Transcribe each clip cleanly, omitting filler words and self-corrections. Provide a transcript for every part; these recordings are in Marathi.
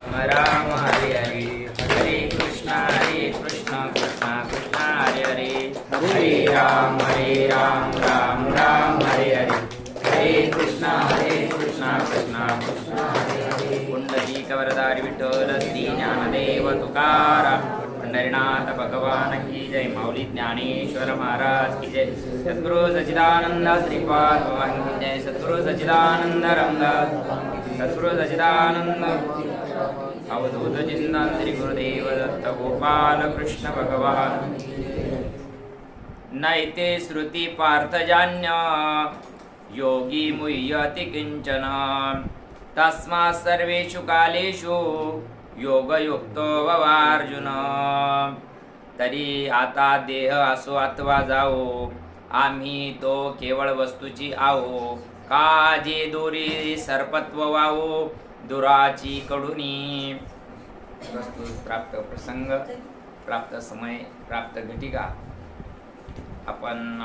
राम हरे हरे हरे कृष्णा कृष्णा कृष्णा हरे हरे हरे राम राम राम हरे हरे हरे कृष्णा कृष्णा कृष्णा हरे हरे पुंडलीक वरदारी विठ्ठल श्री ज्ञानदेव तुकाराम पंढरीनाथ भगवान की जय माऊली ज्ञानेश्वर महाराज की जय सद्गुरु सच्चिदानंद श्रीपाद भगवान की जय सद्गुरु सच्चिदानंद रामदास सद्गुरु सच्चिदानंद अवधूत चिंतन श्री गुरुदेव दत्त गोपाल कृष्ण भगवान नैते श्रुति पार्थजान्य योगी मुह्यति किंचन तस्मात् सर्वेषु कालेषु योगयुक्तो भवार्जुन तरी आता देह असो अथवा जाओ आम्ही तो केवळ वस्तूची आहो का जे दोरी सर्पत्व वाहो दुराची कडुनी वस्तू प्राप्त प्रसंग प्राप्त समय प्राप्त घटिका आपण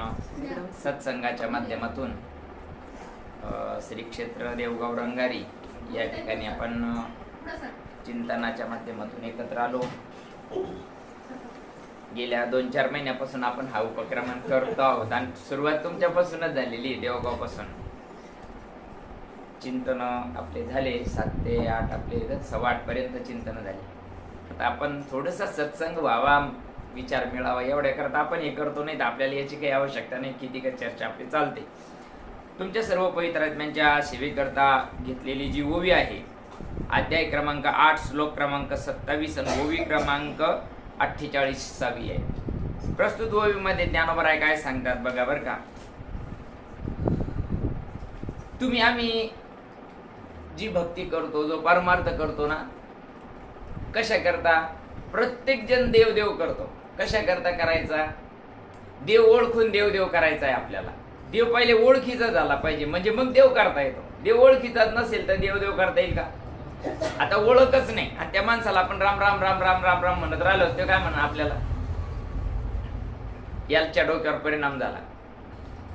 सत्संगाच्या माध्यमातून श्री क्षेत्र देवगाव रंगारी या ठिकाणी आपण चिंतनाच्या माध्यमातून एकत्र आलो. गेल्या 2-4 महिन्यापासून आपण हा उपक्रम करतो आहोत आणि सुरुवात तुमच्यापासूनच झालेली आहे. देवगाव पासून चिंतन आपले झाले 7 ते 8 आपले 8:15 पर्यंत चिंतन झाले. आता आपण थोडंसं सत्संग व्हावा विचार मिळावा एवढ्या करता आपण हे करतो. नाही तर आपल्याला याची काही आवश्यकता नाही. किती का चर्चा आपली चालते. तुमच्या सर्व पवित्र आत्म्यांच्या सेवेकरता घेतलेली जी ओवी आहे अध्याय क्रमांक 8 श्लोक क्रमांक 27 आणि ओवी क्रमांक 48 आहे. प्रस्तुत ओवीमध्ये ज्ञानोबराय काय सांगतात बघा बरं का. तुम्ही आम्ही जी भक्ती करतो जो परमार्थ करतो ना कशा करता प्रत्येक जण देव देव करतो. कशा करता करायचा देव ओळखून देव देव करायचा आहे आपल्याला. देव पहिले ओळखीचा झाला पाहिजे म्हणजे मग देव करता येतो. देव ओळखीचाच नसेल तर देव देव करता येईल का. आता ओळखच नाही आणि त्या माणसाला आपण राम राम राम राम राम राम म्हणत राहिलो ते काय म्हणा आपल्याला याच्या डोक्यावर परिणाम झाला.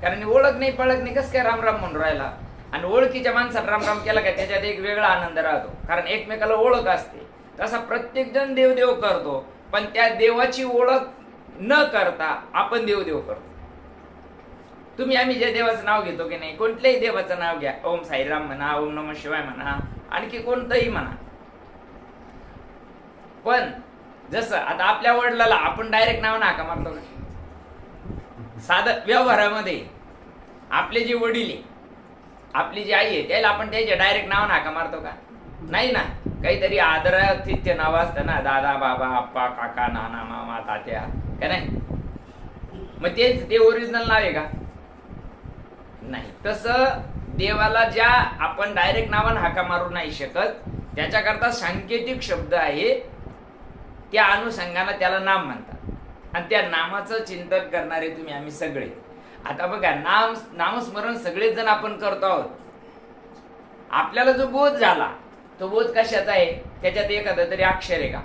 कारण ओळख नाही पळख नाही कसं काय राम राम म्हणून राहिला. आणि ओळखीच्या माणसाला राम राम केला का त्याच्यात एक वेगळा आनंद राहतो कारण एकमेकाला ओळख असते. तसा प्रत्येक जण देव देव करतो पण त्या देवाची ओळख न करता आपण देव देव करतो. तुम्ही आम्ही जे देवाचं नाव घेतो की नाही कोणत्याही देवाचं नाव घ्या. ओम साईराम म्हणा ओम नमः शिवाय म्हणा आणखी कोणतंही म्हणा. पण जसं आता आपल्या वडिलाला आपण डायरेक्ट नाव हाका मारतो का. साधं व्यवहारामध्ये आपले जे वडील आहे आपली जी आई आहे त्याला आपण त्याच्या डायरेक्ट नाव हाका मारतो का नाही ना. काहीतरी आदरातिथ्य नाव असतं ना. दादा बाबा आप्पा काका नाना मामा तात्या का नाही. मग तेच ते ओरिजिनल नाव आहे का नाही. तसं देवाला ज्या आपण डायरेक्ट नावानं हाका मारू नाही शकत त्याच्याकरता सांकेतिक शब्द आहे. त्या अनुषंगाने त्याला नाम म्हणतात आणि त्या नामाचं चिंतन करणारे तुम्ही आम्ही सगळे. आता बघा नामस्मरण सगळेच जण आपण करतो आहोत. आपल्याला जो बोध झाला तो बोध कशाचा आहे त्याच्यात एखादं तरी अक्षर आहे का.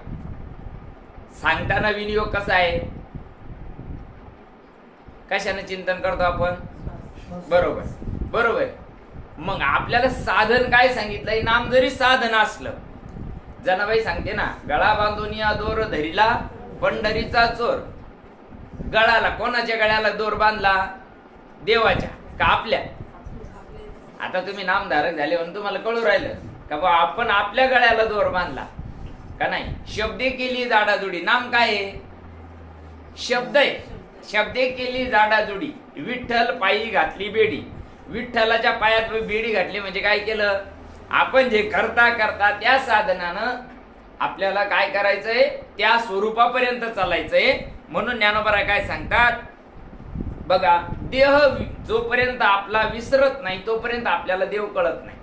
सांगताना विनियोग कसा आहे कशाने चिंतन करतो आपण बरोबर बरोबर. मग आपल्याला साधन काय सांगितलंय. नाम जरी साधन असलं जनाबाई सांगते ना गळा बांधून या दोर धरीला पंढरीचा चोर. गळाला कोणाच्या गळ्याला दोर बांधला देवाच्या का आपल्या. आता तुम्ही नामधारक झाले म्हणून तुम्हाला कळू राहिलं का बा आपण आपल्या गळ्याला दोर बांधला का नाही. शब्दे केली जाडाजुडी. नाम काय आहे शब्द आहे. शब्दे केली जाडाजुडी विठ्ठल पायी घातली बेडी. विठ्ठलाच्या पायात बेडी घातली म्हणजे काय केलं आपण जे करता करता त्या साधनानं आपल्याला काय करायचंय त्या स्वरूपापर्यंत चालायचंय. म्हणून ज्ञानोबराय काय सांगतात बघा देह जोपर्यंत आपला विसरत नाही तोपर्यंत आपल्याला देव कळत नाही.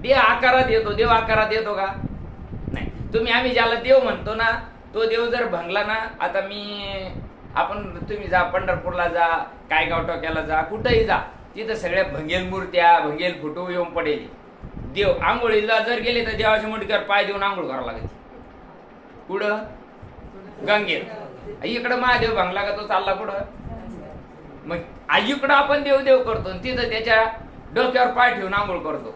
देह आकारात येतो. देव आकारात येतो का नाही. तुम्ही आम्ही ज्याला देव म्हणतो ना तो देव जर भंगला ना. आता आपण तुम्ही जा पंढरपूरला जा काय गावटोक्याला जा कुठेही जा तिथं सगळ्या भंगेल मूर्त्या भंगेल फोटो येऊन पडेल. देव आंघोळीला जर गेले तर देवाच्या मुंडक्यावर पाय देऊन आंघोळ करावं लागेल. कुठं गंगेत. इकडं महादेव भंगला का तो चालला कुठं मग आईकडं आपण देव देव करतो तिथं त्याच्या डोक्यावर पाय ठेवून आंघोळ करतो.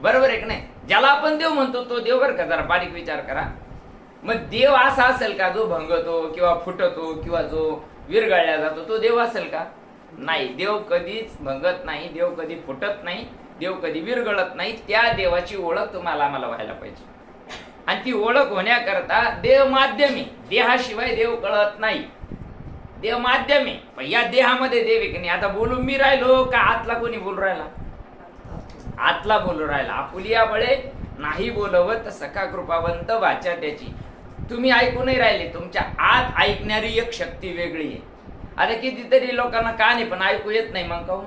बरोबर आहे की नाही? ज्याला आपण देव म्हणतो तो देव, बरं का, जरा बारीक विचार करा. मग देव असा असेल का जो भंगतो किंवा फुटतो किंवा जो विरघळला जातो, तो देव असेल का? नाही. देव कधीच भंगत नाही, देव कधी फुटत नाही, देव कधी विरघळत नाही. त्या देवाची ओळख तुम्हाला आम्हाला व्हायला पाहिजे. आणि ती ओळख होण्याकरता देव माध्यमी, देहाशिवाय देव कळत नाही. देव माध्यमी, पण या देहामध्ये देव आहे की नाही? आता बोलून मी राहिलो का आतला कोणी बोलू राहिला? आतला बोलू राहिला. आपुलिया बळे नाही बोलवत सखा कृपावंत वाचा त्याची. तुम्ही ऐकू नाही राहिले, तुमच्या आत ऐकणारी एक शक्ती वेगळी आहे. आता कितीतरी लोकांना कान आहे पण ऐकू येत नाही. मग काहून?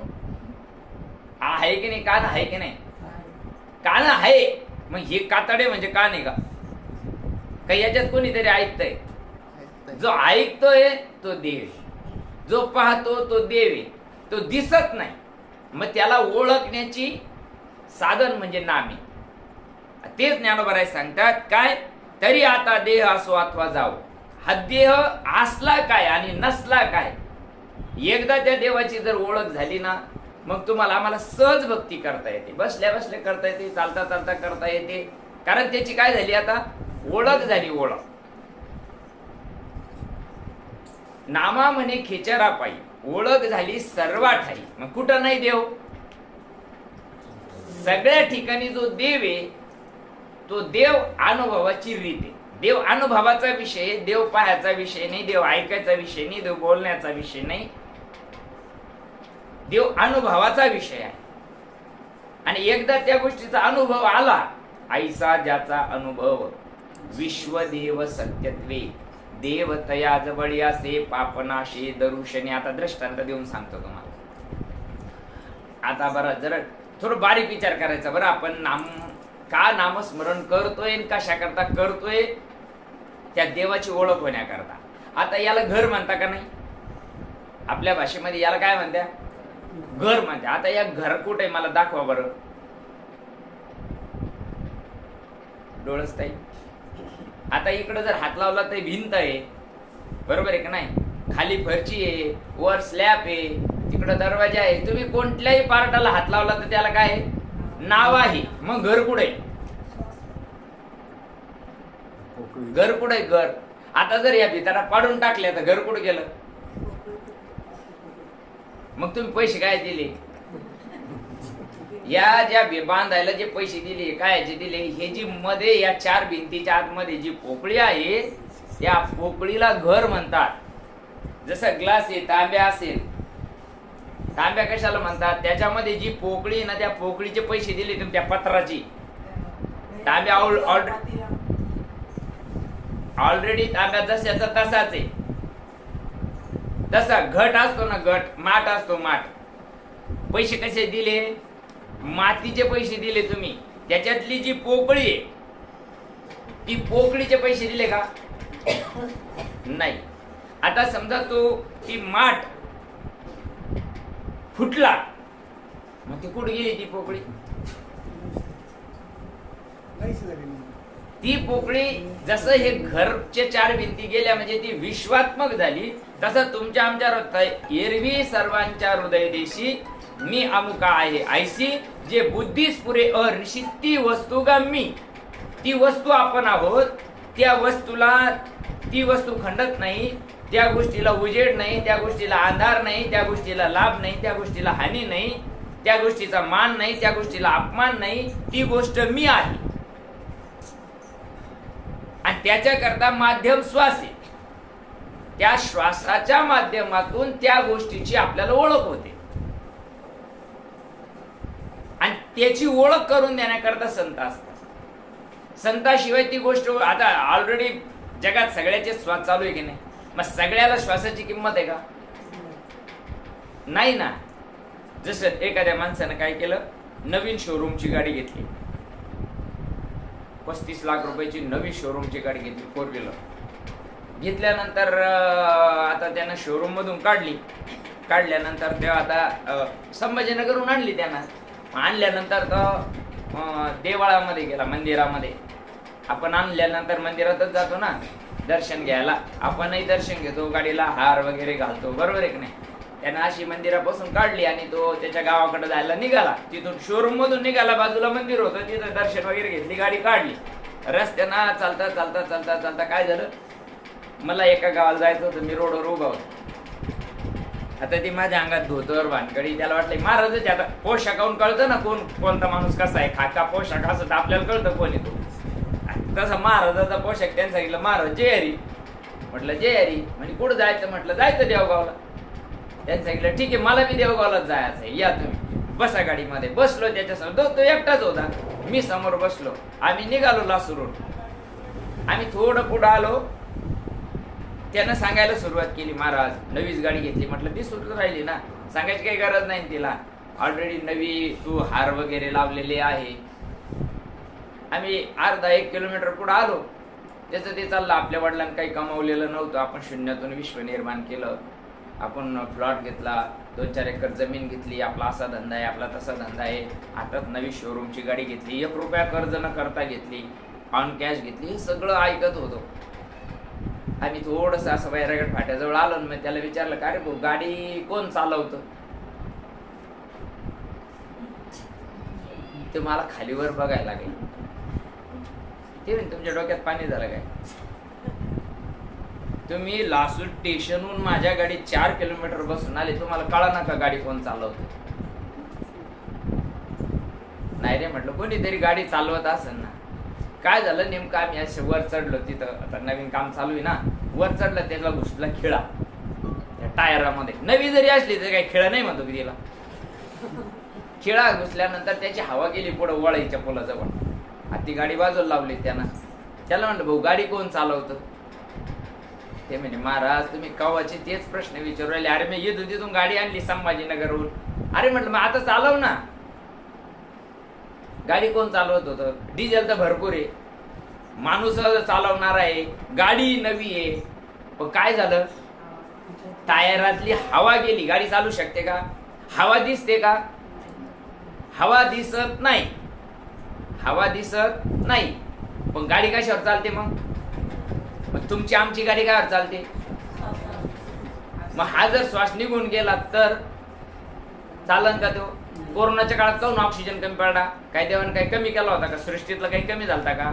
आहे की नाही? कान आहे की नाही? कान आहे, मग हे कातडे म्हणजे कान आहे का? काही याच्यात कोणीतरी ऐकतंय? जो ऐकतोय तो देव, जो पाहतो तो देव आहे. तो दिसत नाही, मग त्याला ओळखण्याची साधन म्हणजे नामे. तेच ज्ञानोबा सांगतात काय? तरी आता देह असो अथवा जाओ. हा देह असला काय आणि नसला काय, एकदा त्या देवाची जर ओळख झाली ना, मग तुम्हाला आम्हाला सहज भक्ती करता येते. बसल्या बसल्या करता येते, चालता चालता करता येते. कारण त्याची काय झाली? आता ओळख झाली. ओळख नामा म्हणे खेचरा पायी, ओळख झाली सर्वा ठाई. मग कुठं नाही देव? सगळ्या ठिकाणी जो देव आहे तो देव अनुभवाची रीत आहे. देव अनुभवाचा विषय, देव पाहायचा विषय नाही, देव ऐकायचा विषय नाही, देव बोलण्याचा विषय नाही. देव अनुभवाचा विषय आहे. आणि एकदा त्या गोष्टीचा अनुभव आला, ऐसा ज्याचा अनुभव विश्वदेव सत्यत्वे देव तया जवळी असे पापनाशे दरुशने. आता दृष्टांत देऊन सांगतो तुम्हाला. आता बरं जरा थोडं बारीक विचार करायचा. बरं आपण का नामस्मरण करतोय, कशा करता करतोय? त्या देवाची ओळख होण्याकरता. आता याला घर म्हणता का नाही? आपल्या भाषेमध्ये याला काय म्हणत्या? घर म्हणते. आता या घर कुठे मला दाखवा बरं. डोळसताई. आता इकडे जर हात लावला तर भिंत आहे, बरोबर आहे का नाही? खाली फरची आहे, वर स्लॅब आहे, तिकडे दरवाजा आहे. तुम्ही कोणत्याही पार्टाला हात लावला तर त्याला काय नाव आहे. मग घर कुठे? घर कुठे? घर. आता जर या भितारा पाडून टाकल्या तर घर कुठे गेलं? मग तुम्ही पैसे काय दिले? या ज्या बांधायला जे पैसे दिले, काय दिले? हे जी मध्ये या चार भिंतीच्या आतमध्ये जी पोकळी आहे, त्या पोकळीला घर म्हणतात. जसं ग्लास आहे, तांब्या असेल, तांब्या कशाला म्हणतात? त्याच्यामध्ये जी पोकळी ना, त्या पोकळीचे पैसे दिले तुम्ही, त्या पत्राची. तांब्या ऑलरेडी तांब्या जशाचा तसाच आहे. तसा घट असतो ना, घट, माठ असतो, माठ. पैसे कसे दिले? मातीचे पैसे दिले तुम्ही. त्याच्यातली जी पोकळी आहे, ती पोकळीचे पैसे दिले का? नाही. आता समजा ती माठ फुटला, मग ती कुठे गेली ती पोकळी? ती पोकळी जसं हे घरचे चार भिंती गेल्या म्हणजे ती विश्वात्मक झाली, तसं तुमच्या आमच्या एरवी सर्वांच्या हृदय देशी मी अमुका आहे ऐशी, जे बुद्धीस पुरे अऋषी ती वस्तू गम्मी. ती वस्तू आपण आहोत. त्या वस्तूला, ती वस्तू खंडत नाही, त्या गोष्टीला उजेड नाही, त्या गोष्टीला अंधार नाही, त्या गोष्टीला लाभ नाही, त्या गोष्टीला हानी नाही, त्या गोष्टीचा मान नाही, त्या गोष्टीला अपमान नाही. ती गोष्ट मी आहे. आणि त्याच्याकरता माध्यम श्वास आहे. त्या श्वासाच्या माध्यमातून त्या गोष्टीची आपल्याला ओळख होते. आणि त्याची ओळख करून देण्याकरता संत असतात. संताशिवाय ती गोष्ट, आता ऑलरेडी जगात सगळ्याचे श्वास चालू आहे की नाही? मग सगळ्याला श्वासाची किंमत आहे का? नाही ना. जसं एखाद्या माणसानं काय केलं, नवीन शोरूमची गाडी घेतली, 35 लाख रुपयाची नवी शोरूमची गाडी घेतली, 4 व्हीलर घेतल्यानंतर आता त्यानं शोरूम मधून काढल्यानंतर तेव्हा आता संभाजीनगरहून आणली त्यानं. आणल्यानंतर तो देवळामध्ये गेला, मंदिरामध्ये. आपण आणल्यानंतर मंदिरातच जातो ना दर्शन घ्यायला. आपणही दर्शन घेतो, गाडीला हार वगैरे घालतो, बरोबर आहे की नाही? त्यानं अशी मंदिरापासून काढली आणि तो त्याच्या गावाकडे जायला निघाला. तिथून शोरूम मधून निघाला, बाजूला मंदिर होतं, तिथं दर्शन वगैरे घेतली, गाडी काढली. रस्त्यानं चालता चालता चालता चालता काय झालं, मला एका गावाला जायचं होतं, मी रोडवर उभा होतो. आता ती माझ्या अंगात धोतर भानकडी, त्याला वाटलं महाराजच. आता पोशाखावून कळतं ना कोणता माणूस कसा आहे. खाका पोशाख असं तर आपल्याला कळतं कोण येतो. तसा महाराजाचा पोशाख. त्यांनी सांगितलं महाराज जय हरी. म्हटलं जय हरी. म्हणजे कुठं जायचं, म्हटलं जायचं देवगावला. त्यांनी सांगितलं ठीक आहे, मला बी देवगावलाच जायचं आहे, या तुम्ही बसा गाडीमध्ये. बसलो त्याच्यासमोर, तो एकटाच होता, मी समोर बसलो. आम्ही निघालो लासूरून. आम्ही थोडं पुढं आलो, त्यानं सांगायला सुरुवात केली, महाराज नवीच गाडी घेतली. म्हटलं ती सुरू राहिली ना, सांगायची काही गरज नाही तिला, ऑलरेडी नवी तू हार वगैरे लावलेले आहे. आम्ही अर्धा 1 किलोमीटर पुढे आलो, त्याचं ते चाललं. आपल्या वडिलांनी काही कमावलेलं नव्हतं, आपण शून्यातून विश्व निर्माण केलं. आपण प्लॉट घेतला, 2-4 एकर जमीन घेतली, आपला असा धंदा आहे, आपला तसा धंदा आहे. आता नवी शोरूमची गाडी घेतली, 1 रुपया कर्ज न करता घेतली, ऑन कॅश घेतली. हे सगळं ऐकत होतो. आम्ही थोडंसं असं वैरागड फाट्याजवळ आलो, मग त्याला विचारलं का रे भाऊ गाडी कोण चालवतं. ते मला खालीवर बघायला लागले. ते म्हणे तुमच्या डोक्यात पाणी झालं काय, तुम्ही लासूर स्टेशनहून माझ्या गाडीत 4 किलोमीटर बसून आले, तुम्हाला कळा ना का गाडी कोण चालवतं. नाही रे म्हटलं, कोणीतरी गाडी चालवत असेल ना. काय झालं नेमकं, आम्ही असे वर चढलो, तिथं आता नवीन काम चालू आहे ना, वर चढलं, त्याला घुसला खिळा त्या टायरामध्ये. नवी जरी असली तरी काही खिळा नाही म्हणतो की तिला. खिळा घुसल्यानंतर त्याची हवा गेली पुढं वळायच्या पुलाजवळ. ती गाडी बाजूला लावली त्यानं. त्याला म्हटलं भाऊ गाडी कोण चालवतं. ते म्हणे महाराज तुम्ही कवाचे तेच प्रश्न विचारू राहिले. अरे मी येतो तिथून गाडी आणली संभाजीनगरहून. अरे म्हटलं मग आता चालव ना. गाडी कोण चालवत होतं, डिझेल तर भरपूर आहे, माणूस चालवणार आहे, गाडी नवी आहे. पण काय झालं, टायरातली हवा गेली. गाडी चालू शकते का, हवा दिसते का, हवा दिसत नाही, हवा दिसत नाही. पण गाडी कशावर चालते मग तुमची आमची गाडी काय चालते. मग हा जर श्वास निघून गेला तर चालन का तो. कोरोनाच्या काळात काहून ऑक्सिजन कमी पडला, काय देवाने काही कमी केला होता का, सृष्टीतला काही कमी झालता का.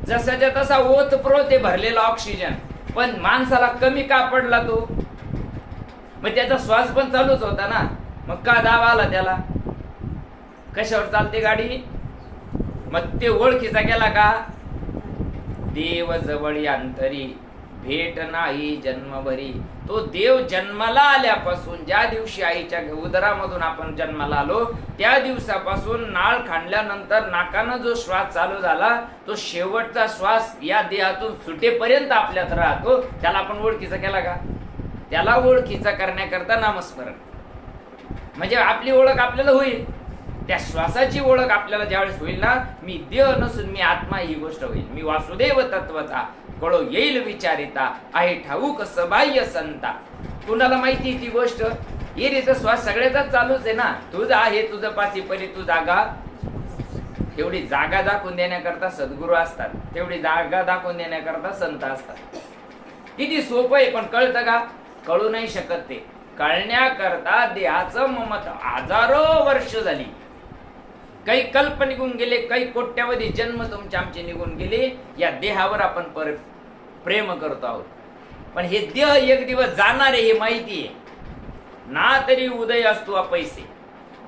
जसाच्या तसा ओतप्रोत भरलेला ऑक्सिजन, पण माणसाला कमी का पडला तो. मग त्याचा श्वास पण चालूच होता ना, मग का दावा आला त्याला. कशावर चालते गाडी, मग ते ओळखीचा गेला का. देव जवळी अंतरी भेट नाही जन्मभरी. तो देव जन्माला आल्यापासून, ज्या दिवशी आईच्या उदरामधून आपण जन्माला आलो त्या दिवसापासून नाळ खांडल्यानंतर नाकानं जो श्वास चालू झाला, तो शेवटचा श्वास या देहातून सुटेपर्यंत आपल्यात राहतो. त्याला आपण ओळखीचा केला का. त्याला ओळखीचा करण्याकरता नामस्मरण, म्हणजे आपली ओळख आपल्याला होईल. त्या श्वासाची ओळख आपल्याला ज्यावेळेस होईल ना, मी देह नसून मी आत्मा, ही गोष्ट होईल. मी वासुदेव तत्वता कळो येईल विचारिता, आहे ठाऊक सबाह्य संता. कुणाला माहिती ती गोष्ट. ये रे तर श्वास सगळ्याचाच चालूच आहे ना. तुझं आहे तुझं पाची परी तू जागा. तेवढी जागा दाखवून देण्याकरता सद्गुरू असतात, तेवढी जागा दाखवून देण्याकरता संत असतात. किती सोपं आहे, पण कळतं का, कळू नाही शकत. ते कळण्याकरता देहाचं ममत हजारो वर्ष झाली, काही कल्प निघून गेले, काही कोट्यावधी जन्म तुमचे आमचे निघून गेले. या देहावर आपण प्रेम करतो आहोत. पण हे देह एक दिवस जाणार आहे हे माहिती आहे ना. तरी उदय असतो अपैसे,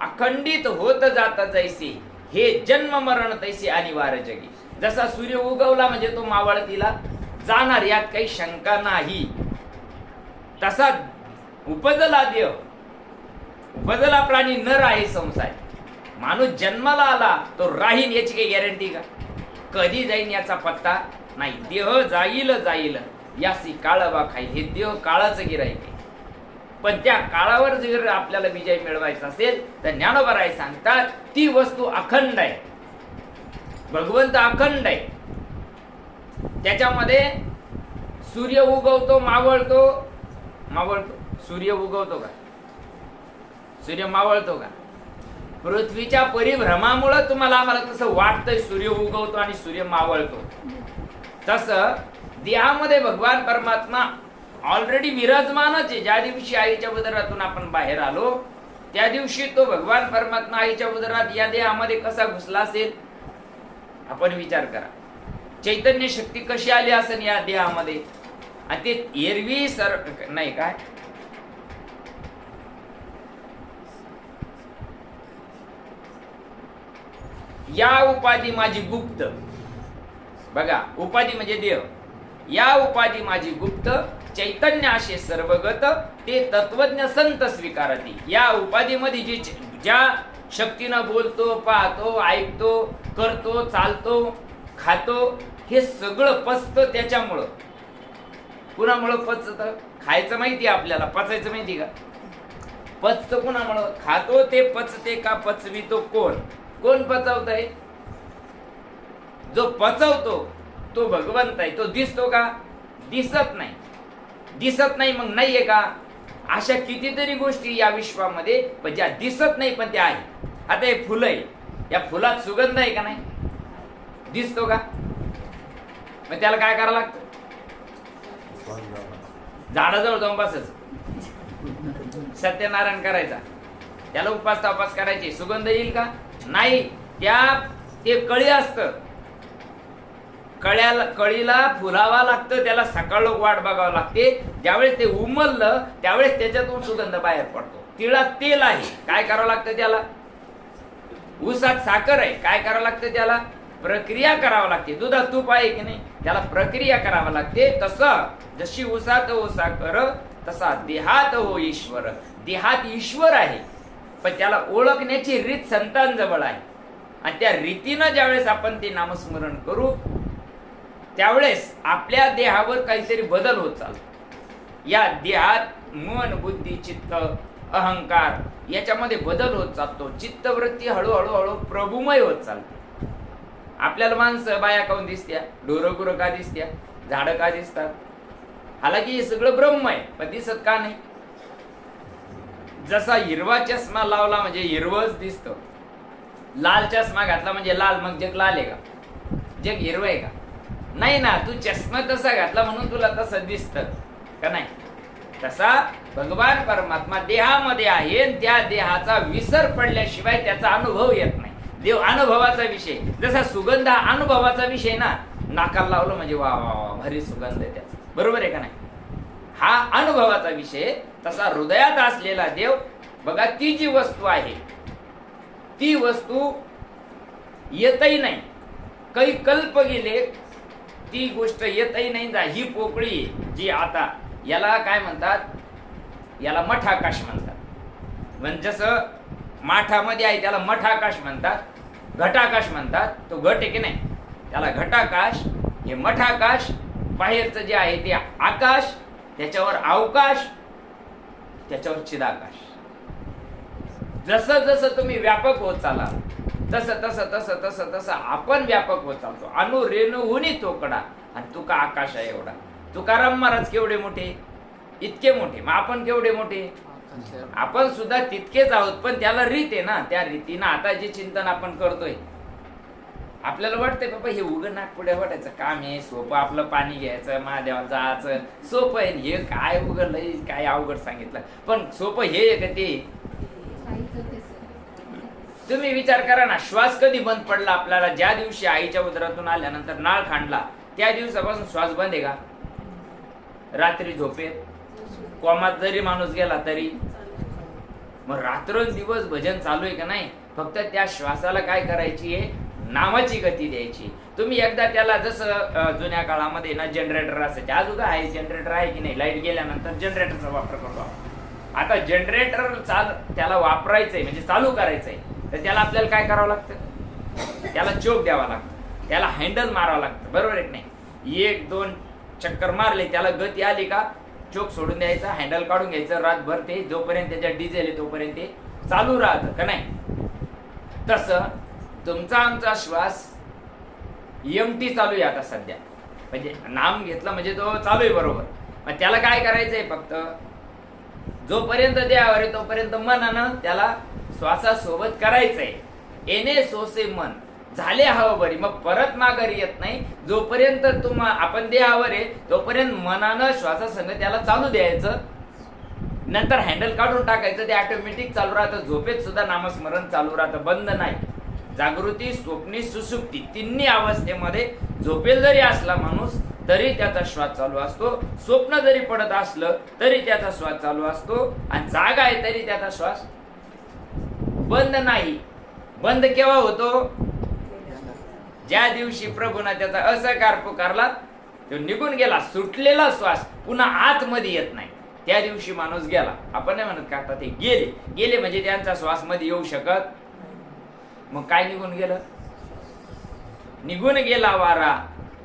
अखंडित होत जात जैसे, हे जन्म मरण तैसे अनिवार्य जगी. जसा सूर्य उगवला म्हणजे तो मावळतीला जाणार, यात काही शंका नाही. तसा उपजला देह, उपजला प्राणी नर आहे संसार. माणूस जन्माला आला तो राहीन याची काही गॅरंटी का. कधी जाईन याचा पत्ता नाही. देह जाईल जाईल यासी काळवा खाईल. हे देह काळाचं गिराईक आहे. पण त्या काळावर जर आपल्याला विजय मिळवायचा असेल तर ज्ञानोबा सांगतात ती वस्तू अखंड आहे. भगवंत अखंड आहे. त्याच्यामध्ये सूर्य उगवतो, मावळतो. मावळतो सूर्य उगवतो का, सूर्य मावळतो का. पृथ्वीच्या परिभ्रमामुळे तुम्हाला आम्हाला तसं वाटतंय सूर्य उगवतो आणि सूर्य मावळतो. तसं देहामध्ये भगवान परमात्मा ऑलरेडी विराजमानच आहे. ज्या दिवशी आईच्या उदरातून आपण बाहेर आलो त्या दिवशी तो भगवान परमात्मा आईच्या उदरात या देहामध्ये कसा घुसला असेल आपण विचार करा. चैतन्य शक्ती कशी आली असेल या देहामध्ये. आणि ते एरवी नाही काय या उपाधी माझी गुप्त. बघा उपाधी म्हणजे देव. या उपाधी माझी गुप्त चैतन्य असे सर्वगत ते तत्वज्ञ संत स्वीकारती. या उपाधीमध्ये ज्या शक्तीनं बोलतो, पाहतो, ऐकतो, करतो, चालतो, खातो, हे सगळं पचतं त्याच्यामुळं. कुणामुळं पचतं? खायचं माहिती आपल्याला, पचायचं माहिती का? पचतं कुणामुळं? खातो ते पचते का पचवितो कोण? कोण पचवतंय? जो पचवतो तो भगवंत आहे. तो दिसतो का? दिसत नाही. दिसत नाही मग नाहीये का? अशा कितीतरी गोष्टी या विश्वामध्ये पण ज्या दिसत नाही पण त्या आहे. आता हे फुलं आहे, या फुलात सुगंध आहे का नाही? दिसतो का? मग त्याला काय करावं लागतं? झाडाजवळ जाऊन बसायचं, सत्यनारायण करायचा, त्याला उपास तापास करायचे. सुगंध येईल का? नाही. ते कळी असतं, कळीला फुलावा लागतं, त्याला सकाळ लोक वाट बघावं लागते. ज्यावेळेस ते उमललं त्यावेळेस त्याच्यातून सुगंध बाहेर पडतो. तिळात तेल आहे, काय करावं लागतं त्याला? ऊसात साखर आहे, काय करावं लागतं त्याला? प्रक्रिया करावं लागते. दुधात तूप आहे की नाही, त्याला प्रक्रिया करावं लागते. तसं जशी ऊसात हो साखर तसा देहात हो ईश्वर. देहात ईश्वर आहे पण त्याला ओळखण्याची रीत संतांजवळ आहे. आणि त्या रीतीनं ज्यावेळेस आपण ते नामस्मरण करू त्यावेळेस आपल्या देहावर काहीतरी बदल होत चालतो. या देहात मन, बुद्धी, चित्त, अहंकार याच्यामध्ये बदल होत चालतो. चित्तवृत्ती हळूहळू हळू प्रभुमय होत चालते. आपल्याला माणसं बाया काऊन दिसत्या? ढोरं गुरं का दिसत्या? झाडं का दिसतात? हालाकी हे सगळं ब्रह्म आहे पण दिसत का नाही? जसा हिरवा चष्मा लावला म्हणजे हिरवच दिसतो, लाल चष्मा घातला म्हणजे लाल. मग जग लाल आहे का? जग हिरवं आहे का? नाही ना. तू चष्मा तसा घातला म्हणून तुला तसं दिसतं का नाही? तसा भगवान परमात्मा देहामध्ये आहे आणि त्या देहाचा विसर पडल्याशिवाय त्याचा अनुभव येत नाही. देव अनुभवाचा विषय. जसा सुगंध हा अनुभवाचा विषय ना, नाकाला लावलं म्हणजे वा वा वा भारी सुगंध आहे त्याचा, बरोबर आहे का नाही? हा अनुभवाचा विषय. तसा हृदयात असलेला देव बघा, ती जी वस्तू आहे ती वस्तू येतही नाही, काही कल्प गेले ती गोष्ट येतही नाही. ही पोकळी जी आता याला काय म्हणतात? याला मठाकाश म्हणतात. म्हणजे जसं माठामध्ये आहे त्याला मठाकाश म्हणतात, घटाकाश म्हणतात. तो घट आहे की नाही, त्याला घटाकाश. हे मठाकाश बाहेरचं जे आहे ते आकाश, त्याच्यावर अवकाश, त्याच्यावर चिदाकाश. जसं जसं तुम्ही व्यापक होत चाला तसं तसं तसं तसं तसं आपण व्यापक होत चालतो. अणु रेणू हुनी तोकडा आणि तुका आकाश आहे एवढा. तुकाराम महाराज केवढे मोठे? इतके मोठे. मग आपण केवढे मोठे? आपण सुद्धा तितकेच आहोत पण त्याला रीत आहे ना. त्या रीतीनं आता जे चिंतन आपण करतोय आपल्याला वाटतंय बाबा हे उघड नागपुड्या वाटायचं काम आहे, सोपं. आपलं पाणी घ्यायचं, महादेवाला जायचं, सोपं आहे. हे काय उघडलंय, काय अवघड सांगितलं. पण सोपं हे आहे का ते? तुम्ही विचार करा ना, श्वास कधी बंद पडला आपल्याला? ज्या दिवशी आईच्या उदरातून आल्यानंतर नाळ खांडला त्या दिवसापासून श्वास बंद आहे का? रात्री झोपेत कोमात जरी माणूस गेला तरी मग रात्रंदिवस भजन चालू आहे का नाही? फक्त त्या श्वासाला काय करायची आहे? नामाची गती द्यायची. तुम्ही एकदा त्याला जसं जुन्या काळामध्ये ना जनरेटर असायचे, आज उगा आहे जनरेटर आहे की नाही? लाईट गेल्यानंतर जनरेटरचा वापर करतो. आता जनरेटर त्याला वापरायचंय म्हणजे चालू करायचंय तर त्याला आपल्याला काय करावं लागतं? त्याला चोक द्यावा लागतं, त्याला हँडल मारावं लागतं, बरोबर आहे की नाही? 1-2 चक्कर मारले त्याला गती आली का चोक सोडून द्यायचा, हँडल काढून घ्यायचं. रातभर ते जोपर्यंत त्याच्यात डिझेल आहे तोपर्यंत ते चालू राहतं का नाही? तसं तुमचा आमचा श्वास एमटी चालू आहे आता सध्या. म्हणजे नाम घेतलं म्हणजे तो चालू आहे, बरोबर. मग त्याला काय करायचंय? फक्त जोपर्यंत देहावर आहे तोपर्यंत मनानं त्याला श्वासासोबत करायचंय. एने सोसे मन. झाले हवं बरी, मग परत माघारी येत नाही. जोपर्यंत आपण देहावर आहे तोपर्यंत मनानं श्वासासंग त्याला चालू द्यायचं, नंतर हँडल काढून टाकायचं, ते ऑटोमॅटिक चालू राहतं. झोपेत सुद्धा नामस्मरण चालू राहतं, बंद नाही. जागृती, स्वप्नी, सुसुप्ती तिन्ही अवस्थेमध्ये झोपेल जरी असला माणूस तरी त्याचा श्वास चालू असतो, स्वप्न जरी पडत असलं तरी त्याचा श्वास चालू असतो, आणि जागा आहे तरी त्याचा श्वास बंद नाही. बंद केव्हा होतो? ज्या दिवशी प्रभूना त्याचा असकार पुकारला, तो निघून गेला, सुटलेला श्वास पुन्हा आतमध्ये येत नाही, त्या दिवशी माणूस गेला. आपण नाही म्हणत का आता ते गेले म्हणजे त्यांचा श्वास मध्ये येऊ शकत. मग काय निघून गेलं? निघून गेला वारा,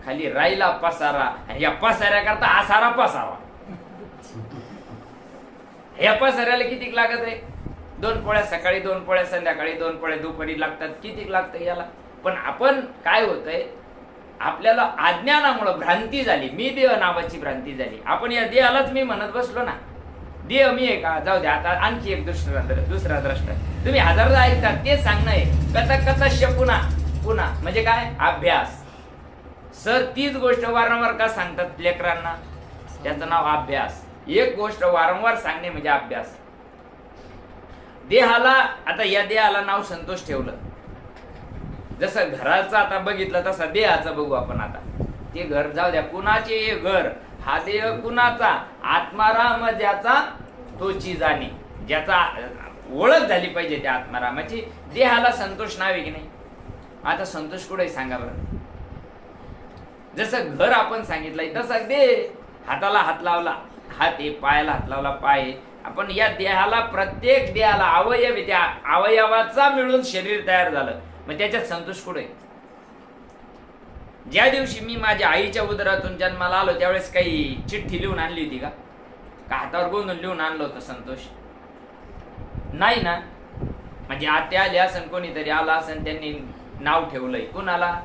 खाली राहिला पसारा, आणि या पसाऱ्या करता आसारा पसावा. या पसाऱ्याला किती लागत आहे? 2 पोळ्या सकाळी, 2 पोळ्या संध्याकाळी, 2 पोळ्या दुपारी लागतात. किती लागतं याला? पण आपण काय होतंय, आपल्याला अज्ञानामुळे भ्रांती झाली, मी देह नावाची भ्रांती झाली. आपण या देहालाच मी म्हणत बसलो ना, देह मी आहे का? जाऊ द्या, आता आणखी एक दुसरा द्रष्टा. तुम्ही हजारदा ऐकता, ते सांगणं आहे कथा पुन्हा म्हणजे काय? अभ्यास. सर तीच गोष्ट वारंवार का सांगतात लेकरांना? त्याचं नाव अभ्यास. एक गोष्ट वारंवार सांगणे म्हणजे अभ्यास. देहाला, आता या देहाला नाव संतोष ठेवलं, जसं घराचं आता बघितलं तसं देहाचं बघू आपण. आता ते घर जाऊ द्या, कुणाचे घर, हा देह कुणाचा? आत्माराम ज्याचा तोची जाणे, ज्याचा ओळख झाली पाहिजे त्या आत्मारामाची. देहाला संतोष नाव आहे की नाही? आता संतोष कुठे सांगा बरं? जसं घर आपण सांगितलंय तसं देह. हाताला हात लावला हात आहे, पायाला हात लावला पाय आहे. आपण या देहाला, प्रत्येक देहाला अवयव आहे, त्या अवयवाचा मिळून शरीर तयार झालं, मग त्याच्यात संतोष कुठे? ज्या दिवशी मी माझ्या आईच्या उदरातून जन्माला आलो त्यावेळेस काही चिठ्ठी लिहून आणली होती का? हातावर गोंधून लिहून आणलं होतं संतोष? नाही ना. म्हणजे आत्या आल्या असन, कोणीतरी आला असन, त्यांनी नाव ठेवलंय. कुणाला?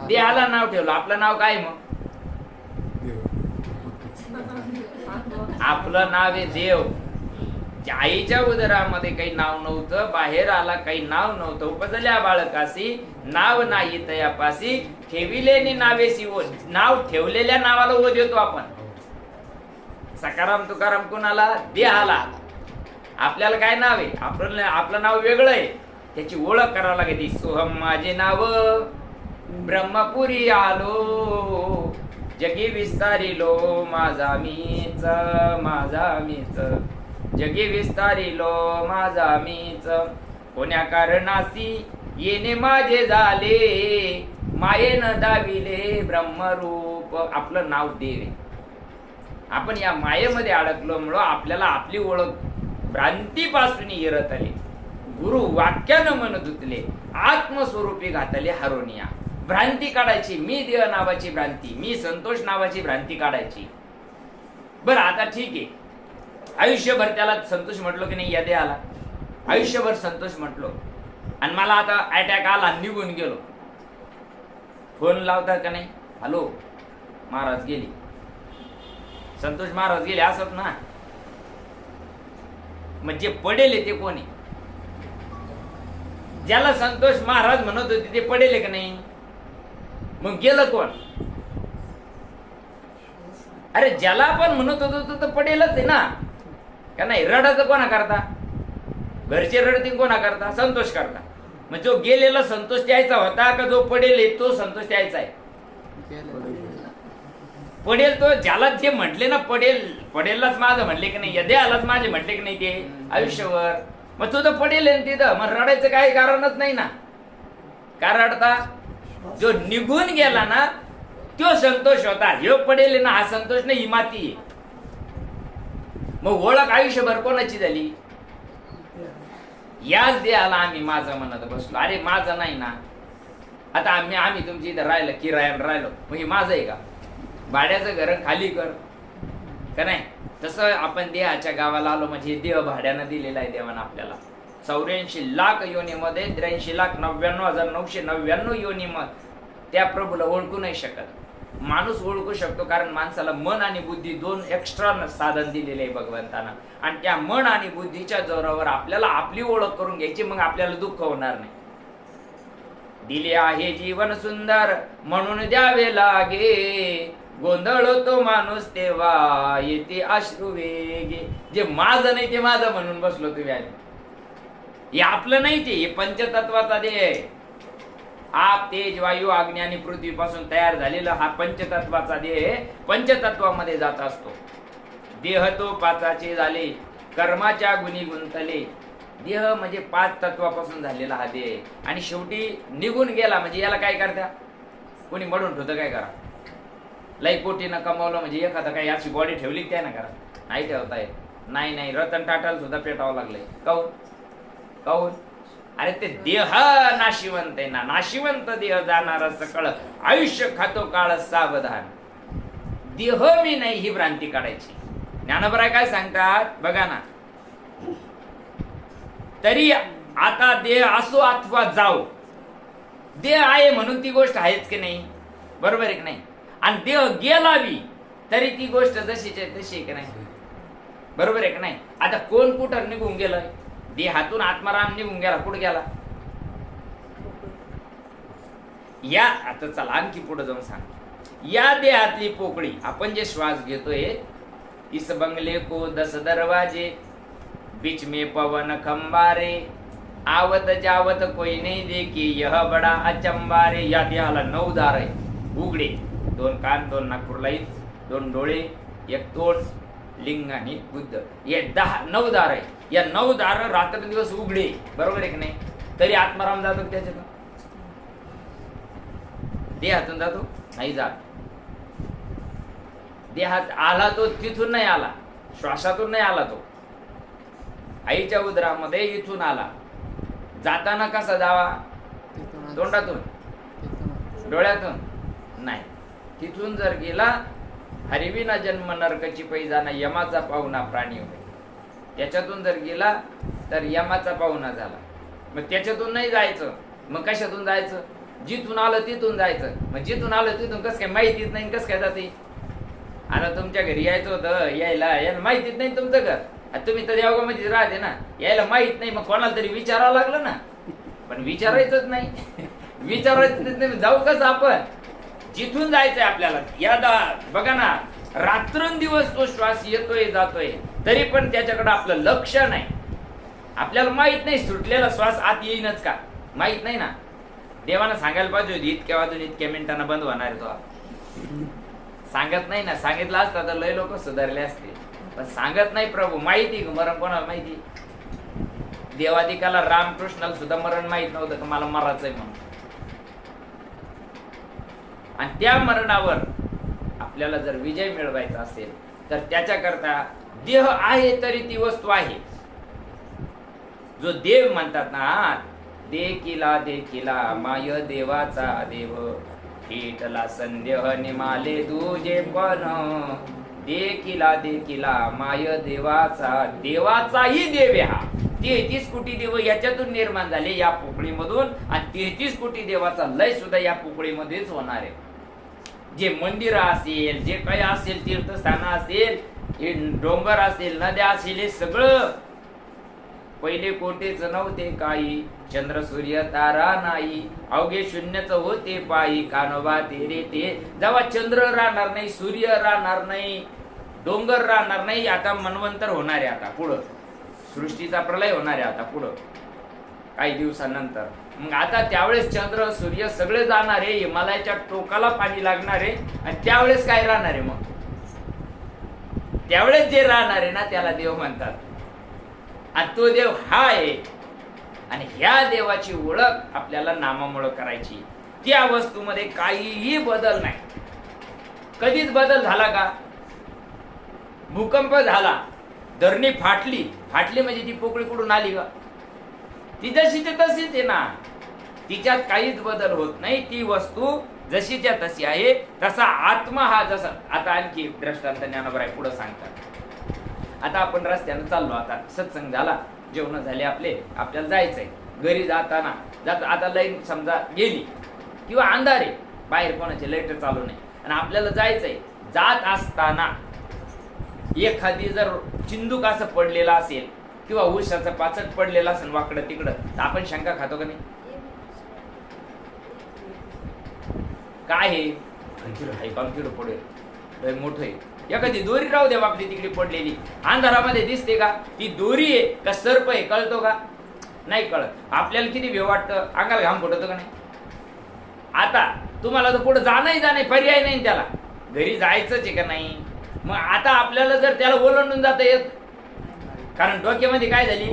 देहाला नाव ठेवलं. आपलं नाव काय? मग आपलं नाव आहे देव. आईच्या उदरामध्ये काही नाव नव्हतं, बाहेर आला काही नाव नव्हतं. उपजल्या बाळकासी नाव नाही तयापासी, ठेविलेनी नावेसी ओ. नाव ठेवलेल्या नावाला ओ देतो आपण. सकाराम तुकाराम कुणाला? देहाला. आपल्याला काय नाव आहे? आपलं नाव वेगळं आहे, त्याची ओळख करावं लागते. सोहम माझे नाव, ब्रह्मपुरी आलो, जगी विस्तारिलो माझा मीच, माझा मीच, जगी विस्तारिलो माझा मीच, कोण्या कारणासी येणे माझे झाले, मायेनं दाविले ब्रह्मरूप. आपलं नाव देव आहे. आपण या मायेमध्ये अडकलो म्हणून आपल्याला आपली ओळख भ्रांतीपासून येरत आली. गुरु वाक्यानं मन धुतले, आत्मस्वरूपी घातले हरोनिया. भ्रांती काढायची, मी देह नावाची भ्रांती, मी संतोष नावाची भ्रांती काढायची. बरं आता ठीक आहे, आयुष्यभर त्याला संतोष म्हटलो की नाही? या देहाला आयुष्यभर संतोष म्हटलो, आणि मला आता अटॅक आला, निघून गेलो. फोन लावतात का नाही? हॅलो महाराज गेली, संतोष महाराज गेले, असत ना. म्हणजे पडेल ते कोणी? ज्याला संतोष महाराज म्हणत होते ते पडेल का नाही? मग गेलं कोण? अरे ज्याला आपण म्हणत होतो तर पडेलच आहे ना, का नाही? रडायचं कोणा करता? घरचे रडतील कोणा करता? संतोष करता. मग जो गेलेला संतोष द्यायचा होता का जो पडेल तो संतोष द्यायचा आहे? पडेल तो, ज्याला जे म्हटले ना पडेललाच माझं म्हटले की नाही, यद्यालाच माझे म्हटले की नाही ते आयुष्यभर, मग तो तर पडेल तिथं. मग रडायचं काही कारणच नाही ना. का रडता? जो निघून गेला ना तो संतोष होता, ह्यो पडेल ना हा संतोष नाही, ही माती आहे. मग ओळख आयुष्यभर कोणाची झाली? याच देहाला आम्ही माझं म्हणत बसलो. अरे माझं नाही ना. आता आम्ही तुमची इथं राहिलं, किरायानं राहिलो, मग हे माझं आहे का? भाड्याचं घर खाली कर का नाही? तसं आपण देहाच्या गावाला आलो म्हणजे देह भाड्यानं दिलेला आहे देवानं आपल्याला. 84 लाख योनीमध्ये 83,99,999 योनीमध्ये त्या प्रभूला ओळखू नाही शकत. माणूस ओळखू शकतो कारण माणसाला मन आणि बुद्धी 2 एक्स्ट्रा साधन दिलेले आहे भगवंतानं, आणि त्या मन आणि बुद्धीच्या जोरावर आपल्याला आपली ओळख करून घ्यायची. मग आपल्याला दुःख होणार नाही. दिले आहे जीवन सुंदर म्हणून द्यावे लागे, गोंधळतो माणूस तेव्हा येते अश्रू वेगे. जे माझं नाही ते माझं म्हणून बसलो तुम्ही आले. हे आपलं नाही, ते हे पंचतत्वाचा देह आहे. आप तेज वायू अग्नी आणि पृथ्वीपासून तयार झालेला हा पंचतत्वाचा देह पंचतत्वामध्ये जात असतो. देह तो पाचाचे झाले, कर्माच्या गुणी गुंतले. देह म्हणजे 5 तत्वापासून झालेला हा देह, आणि शेवटी निघून गेला म्हणजे याला काय करत्या, कोणी मडून ठेवतं काय करा. लई कोटीनं कमावलं म्हणजे एखादा काही अशी बॉडी ठेवली काय ना करा, नाही ठेवता येत. नाही रतन टाटाला सुद्धा पेटावं लागलंय. काऊन? अरे ते देह नाशिवंत आहे ना, नाशिवंत देह जाणारा सकळ आयुष्य खातो काळ सावधान. देह मी नाही ही भ्रांती काढायची. ज्ञानोबराय काय सांगतात बघा ना, तरी आता देह असो अथवा जाओ, देह आहे म्हणून ती गोष्ट आहेच की नाही, बरोबर आहे की नाही. आणि देह गेलावी तरी ती गोष्ट जशीची तशी आहे की नाही, बरोबर आहे की नाही. आता कोण कुठं निघून गेलं, देहातून आत्माराम निघून गेला, कुठे गेला या. आता चला आणखी पुढे जाऊन सांग. या देहातली पोकळी आपण जे श्वास घेतोय, इस बंगले को 10 दरवाजे, बीच में पवन खंबारे, आवत जावत कोई नहीं देखी यह बडा अचंबारे. या देहाला 9 दार आहे उघडे, 2 कान, 2 नागपूर लाईत, 2 डोळे, 1 तोंड, लिंग आणि बुद्ध. हे 9 दार आहे. या 9 दार रात्रंदिवस उघडे, बरोबर आहे की नाही. तरी आत्माराम जातो त्याच्यातून, देहातून जातो नाही जात. देहात आला तो तिथून नाही आला, श्वासातून नाही आला, तो आईच्या उदरामध्ये इथून आला. जाताना कसा जावा, तोंडातून, डोळ्यातून नाही. तिथून जर गेला, हरिविना जन्म नरकाची पै जाणा, यमाचा पाहुणा प्राणी होय. त्याच्यातून जर गेला तर यमाचा पाहुणा झाला. मग त्याच्यातून नाही जायचं, मग कशातून जायचं, जिथून आलं तिथून जायचं. मग जिथून आलं तिथून कसं काय माहितीच नाही, कसं काय जाते. आता तुमच्या घरी यायचं होतं, यायला माहितीच नाही तुमचं घर. तुम्ही तर देवगामध्ये राहते ना, यायला माहित नाही, मग कोणाला तरी विचारावं लागलं ना. पण विचारायचंच नाही, विचारायचं नाही, जाऊ कसं आपण, जिथून जायचंय आपल्याला. या बघा ना, रात्रंदिवस तो श्वास येतोय जातोय, तरी पण त्याच्याकडे आपलं लक्ष नाही. आपल्याला माहित नाही सुटलेला श्वास आत येईनच का, माहित नाही ना. देवानं सांगायला पाहिजे होती, इतक्या वाजून इतक्या मिनिटांना बंद होणार आहे तो. सांगत नाही ना, सांगितलं असतं तर लय लोक सुधारले असते, पण सांगत नाही प्रभू. माहिती मरण कोणाला माहिती, देवादिकाला रामकृष्णाला सुद्धा मरण माहित नव्हतं का मला मरायचंय म्हणून. आणि त्या मरणावर आपल्याला जर विजय मिळवायचा असेल तर त्याच्याकरता देह आहे तरी ती वस्तू आहे. जो देव म्हणतात ना, देखिला माय देवाचा देव, हिटला संदेह निमाले दुजे पण. देखिला माय देवाचाही देव हा. 33 कोटी देव याच्यातून निर्माण झाले या पोकळीमधून, आणि 33 कोटी देवाचा लय सुद्धा या पोकळीमध्येच होणार आहे. जे मंदिर असेल, जे काही असेल, तीर्थस्थान असेल, हे डोंगर असेल, नद्या असेल, हे सगळं पहिले कोटेच नव्हते काही, चंद्र सूर्य तारा नाही, अवघे शून्यच होते पायी. कानोबा तेरे ते, जेव्हा चंद्र राहणार नाही, सूर्य राहणार नाही, डोंगर राहणार नाही, आता मन्वंतर होणार आहे. आता पुढं सृष्टीचा प्रलय होणार आहे आता पुढं काही दिवसानंतर. मग आता त्यावेळेस चंद्र सूर्य सगळे जाणार आहे, हिमालयाच्या टोकाला पाणी लागणार आहे, आणि त्यावेळेस काय राहणार आहे, मग त्यावेळेस जे राहणार आहे ना त्याला देव म्हणतात. आणि तो देव हा आहे, आणि ह्या देवाची ओळख आपल्याला नामामुळे करायची. त्या वस्तूमध्ये काहीही बदल नाही. कधीच बदल झाला का, भूकंप झाला, धरणी फाटली म्हणजे ती पोकळी कुठून आली का, ती जशीच्या तशीच आहे ना, तिच्यात काहीच बदल होत नाही. ती वस्तू जशीच्या तशी आहे. तसा आत्मा हा जसा. आता आणखी दृष्टांत ज्ञानोबराय पुढे सांगतात. आता आपण रस्त्यानं चाललो, आता सत्संग झाला, जेवण झाले आपले, आपल्याला जायचंय घरी. जाताना आता लाईन समजा गेली किंवा अंधार आहे, बाहेर कोणाचे लाईट चालू नाही, आणि आपल्याला जायचंय. जात असताना एखादी जर चिंदूक असं पडलेला असेल किंवा ऊसाचं पाचट पडलेला असेल वाकडं तिकडं, तर आपण शंका खातो का नाही, काय हे किड पडेल, लय मोठं आहे. एखादी दोरी राहू द्या आपली तिकडे पडलेली, अंधारामध्ये दिसते का ती दोरी आहे का सर्प आहे, कळतो का? नाही कळत. आपल्याला किती भेव वाटतं, अंगाला घाम फुटतो का नाही? आता तुम्हाला तर पुढे जाणं पर्याय नाही त्याला, घरी जायचंच आहे का नाही? मग आता आपल्याला जर त्याला ओलांडून जाता येत, कारण डोक्यामध्ये काय झाली,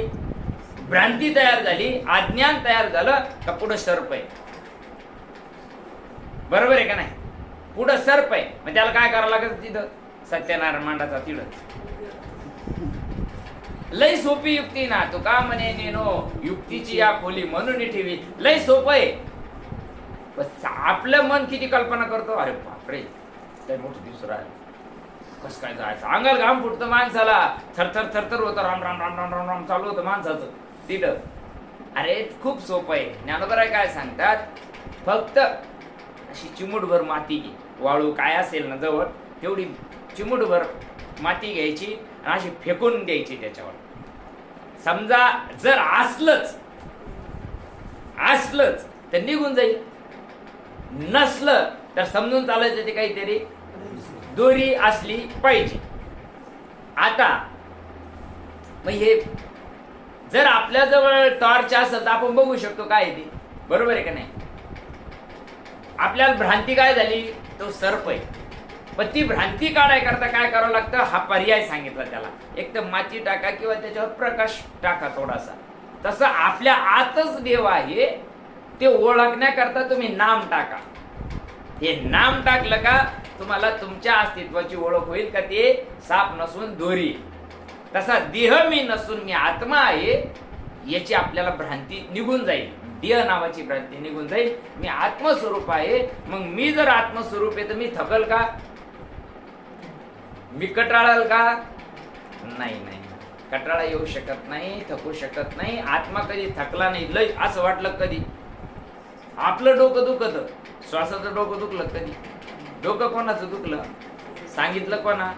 भ्रांती तयार झाली, अज्ञान तयार झालं का पुढं सर्प आहे. बरोबर आहे का नाही? पुढं सर्प आहे, मग त्याला काय करावं लागत, तिथं सत्यनारायण मांडाचा तिथं. लय सोपी युक्ती ना, तो का म्हणे नेनो युक्तीची या खोली म्हणून ठेवी. लय सोपं आहे. बस आपलं मन किती कल्पना करतो, अरे बापरे लय मोठं दिवस राहिलं, कस काय जायचं, अंगाला घाम फुटतं माणसाला, थरथर थरथर होतं, राम राम राम राम राम राम चालू होतं माणसाचं तिथं. अरे खूप सोपं आहे. ज्ञानोबराय काय सांगतात, फक्त अशी चिमूटभर माती घे, वाळू काय असेल ना जवळ तेवढी चिमूटभर माती घ्यायची आणि अशी फेकून द्यायची त्याच्यावर. समजा जर असलंच तर निघून जाईल, नसलं तर समजून चालायचं ते काहीतरी दोरी असली पाहिजे. आता मग हे जर आपल्या जवळ टॉर्च असेल तर आपण बघू शकतो काय ते, बरोबर आहे का नाही? आपल्याला भ्रांती काय झाली, तो सर्प आहे. पण ती भ्रांती काढायकरता काय करावं लागतं, हा पर्याय सांगितला त्याला. एक तर माती टाका किंवा त्याच्यावर प्रकाश टाका थोडासा. तसं आपल्या आतच देव आहे, ते ओळखण्याकरता तुम्ही नाम टाका. हे नाम टाकलं का तुम्हाला तुमच्या अस्तित्वाची ओळख होईल का ते साप नसून दोरी. तसा देह मी नसून मी आत्मा आहे याची आपल्याला भ्रांती निघून जाईल, देह नावाची भ्रांती निघून जाईल. मी आत्मस्वरूप आहे. मग मी जर आत्मस्वरूप आहे तर मी थकल का, मी कटाळल का? नाही, कटाळा येऊ शकत नाही, थकू शकत नाही. आत्मा कधी थकला नाही. लय असं वाटलं कधी आपलं डोकं दुखत, श्वासाचं डोकं दुखलं कधी? डोकं कोणाचं दुखलं, सांगितलं कोणा?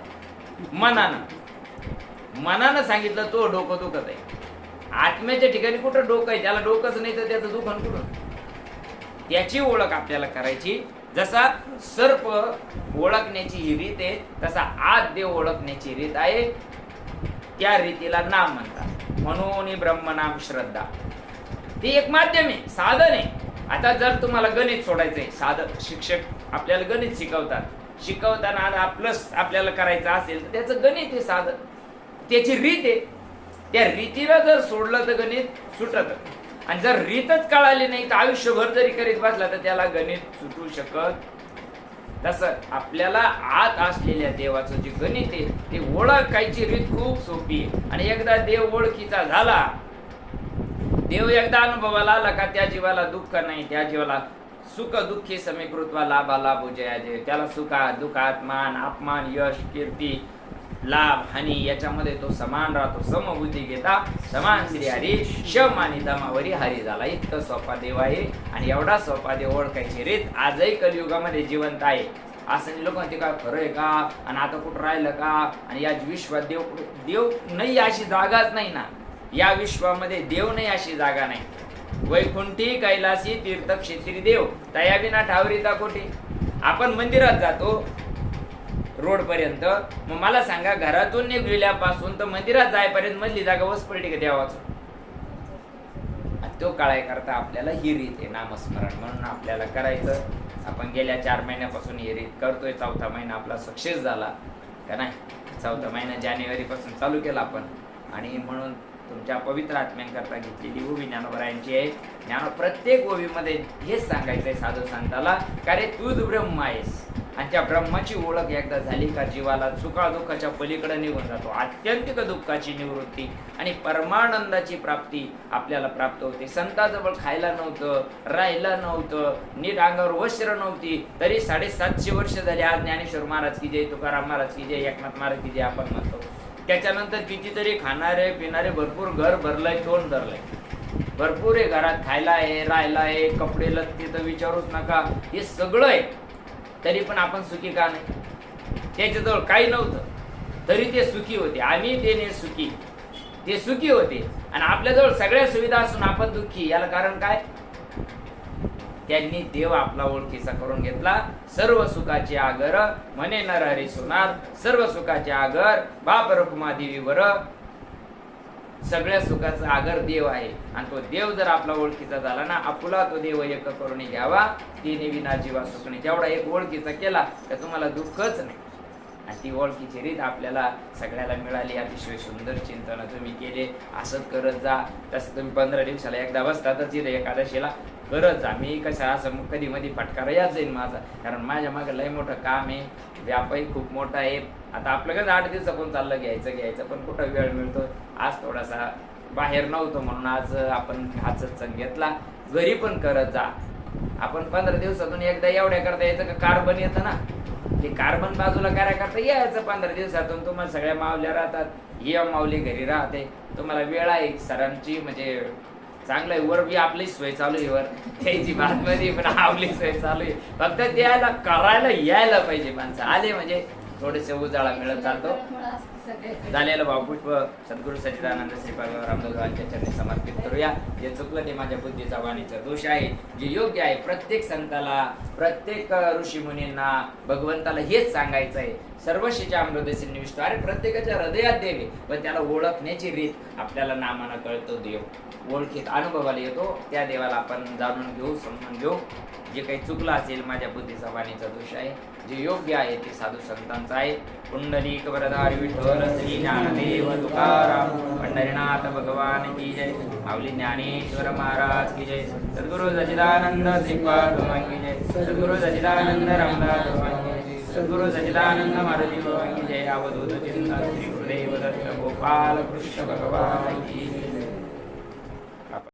मनानं सांगितलं तो डोकं दुखत आहे. आत्म्याच्या ठिकाणी कुठं डोकं आहे, त्याला डोकंच नाही तर त्याचं दुखन कुठं? त्याची ओळख आपल्याला करायची. जसा सर्प ओळखण्याची ही रीत आहे, तसा आत देव ओळखण्याची रीत आहे. त्या रीतीला नाम म्हणतात. म्हणून ब्रह्मनाम श्रद्धा ते एक माध्यम आहे, साधन आहे. आता जर तुम्हाला गणित सोडायचंय, साधन शिक्षक आपल्याला गणित शिकवताना प्लस आपल्याला करायचं असेल तर त्याचं गणित हे साधन, त्याची रीत आहे. त्या रीतीला जर सोडलं तर गणित सुटत. आणि जर रीतच कळाली नाही तर आयुष्यभर जरी करीत बसला तर त्याला गणित सुटू शकत. तसं आपल्याला आत असलेल्या देवाचं जे गणित आहे ते ओळखायची रीत खूप सोपी आहे. आणि एकदा देव ओळखीचा झाला, देव एकदा अनुभवाला आला का त्या जीवाला दुःख नाही, त्या जीवाला सुख दुःखी समीकृत्वा लाभा लाभ जया जय. त्याला सुखात दुःखात मान अपमान यश कीर्ती लाभ हानी याच्यामध्ये तो समान राहतो. समबुद्धी घेता समान श्री हरी शम आणि दमावरी हरी झाला. इतकं सोपा देव आहे. आणि एवढा सोपा देव ओळखायची रीत आजही कलियुगामध्ये जिवंत आहे. असं नाही लोक म्हणते का खरं आहे का, आणि आता कुठं राहिलं का, आणि या विश्वात देव नाही अशी जागाच नाही ना. या विश्वामध्ये देव नाही अशी जागा नाही. वैकुंठी कैलासी तीर्थक्षेत्री देव तया विना ठावरीता कोठी. आपण मंदिरात जातो रोड पर्यंत, मग मला सांगा घरातून निघल्यापासून तर मंदिरात जायपर्यंत मधली जागा वसपडली का देवाचं? तो काळाय करता आपल्याला ही रीत आहे नामस्मरण, म्हणून आपल्याला करायचं. आपण गेल्या 4 महिन्यापासून ही रीत करतोय. 4था महिना आपला सक्सेस झाला का नाही? 4था महिना जानेवारी पासून चालू केला आपण. आणि म्हणून तुमच्या पवित्र आत्म्यांकरता घेतलेली ओवी ज्ञानोबरायांची आहे. प्रत्येक ओवीमध्ये हेच सांगायचंय साधू संताला, का रे तूच ब्रह्म आहेस. आणि त्या ब्रह्माची ओळख एकदा झाली का जीवाला सुखा दुःखाच्या पलीकडे निघून जातो. आत्यंतिक दुःखाची निवृत्ती आणि परमानंदाची प्राप्ती आपल्याला प्राप्त होते. संताजवळ खायला नव्हतं, राहिलं नव्हतं, नीट अंगावर वस्त्र नव्हती, तरी 750 वर्ष झाली. आज ज्ञानेश्वर महाराज की जय, तुकाराम महाराज की जय, एकनाथ महाराज की जय आपण म्हणतो. त्याच्यानंतर कितीतरी खाणारे पिणारे भरपूर घर भरलंय, तोंड धरलंय, भरपूर आहे. घरात खायला आहे, राहायला आहे, कपडे लत्ते तर विचारूच नका, हे सगळं आहे. तरी पण आपण सुखी का नाही? त्याच्याजवळ काही नव्हतं तरी ते सुखी होते. आम्ही देणे सुखी, ते सुखी होते. आणि आपल्याजवळ सगळ्या सुविधा असून आपण दुःखी. याला कारण काय? त्यांनी देव आपला ओळखीचा करून घेतला. सर्व सुखाचे आगर म्हणे नर हरी सोनार, सर्व सुखाचे आगर बाप रखुमा देवीवर. सगळ्या सुखाचा आगर देव आहे आणि तो देव जर आपला ओळखीचा झाला ना, आपुला तो देव एक करून घ्यावा तिने विना जीवा सुखणे. तेवढा एक ओळखीचा केला तर तुम्हाला दुःखच नाही. आणि ती ओळखीची रीत आपल्याला सगळ्याला मिळाली. अतिशय सुंदर चिंतन तुम्ही केले. असंच करत जा. तसं तुम्ही 15 दिवसाला एकदा बसतातच इथे एकादशीला करत जा. मी कसं असं कधी मध्ये फटकारा याच जाईल माझा, कारण माझ्या मागे लय मोठं काम आहे, व्यापही खूप मोठा आहे. आता आपलं कसं 8 दिवसापासून चाललं घ्यायचं पण कुठं वेळ मिळतो. आज थोडासा बाहेर नव्हतो म्हणून आज आपण हाच सण घेतला. घरी पण करत जा. आपण 15 दिवसातून एकदा एवढ्या करता यायचं का कार्बन येतं ना, ते कार्बन बाजूला करता यायचं 15 दिवसातून. तुम्हाला सगळ्या माऊल्या राहतात, ही माऊली घरी राहते, तुम्हाला वेळ आहे सरांची, म्हणजे चांगलं आहे. वर बी आपली सोय चालू आहे, वर त्याची बातमध्ये पण आपली सोय चालू आहे. फक्त त्याला करायला यायला पाहिजे. माणसं आले म्हणजे थोडेसे उजाळा मिळत चालतो. झालेलं भावपुष्प सद्गुरू सच्चिदानंद श्रीपाद रामदासांच्या चरणी समर्पित करूया. जे चुकलं ते माझ्या बुद्धीचा वाणीचा दोष आहे. जे योग्य आहे प्रत्येक संताला, प्रत्येक ऋषी मुनींना, भगवंताला हेच सांगायचं आहे. सर्वशीच्या अमृतसी निविष्ट. अरे प्रत्येकाच्या हृदयात देव आहे, पण त्याला ओळखण्याची रीत आपल्याला नामानं कळतो. देव ओळखीत अनुभवाला येतो. त्या देवाला आपण जाणून घेऊ, समजून घेऊ. जे काही चुकलं असेल माझ्या बुद्धीचा वाणीचा दोष आहे, जे योग्य आहे ते साधू संतांचं आहे. पुंडलिक वरदारी विठ्ठल श्री ज्ञानदेव तुकाराम पंढरीनाथ भगवान की जय. माऊली ज्ञानेश्वर महाराज की जय. सद्गुरु सच्चिदानंद श्रीपाद भगवान की जय. सद्गुरु सच्चिदानंद रामदास भगवान की जय. सद्गुरु सच्चिदानंद मारुती भगवान की जय. अवधूत चिंता श्री गुरुदेव दत्त गोपाल कृष्ण भगवान की जय.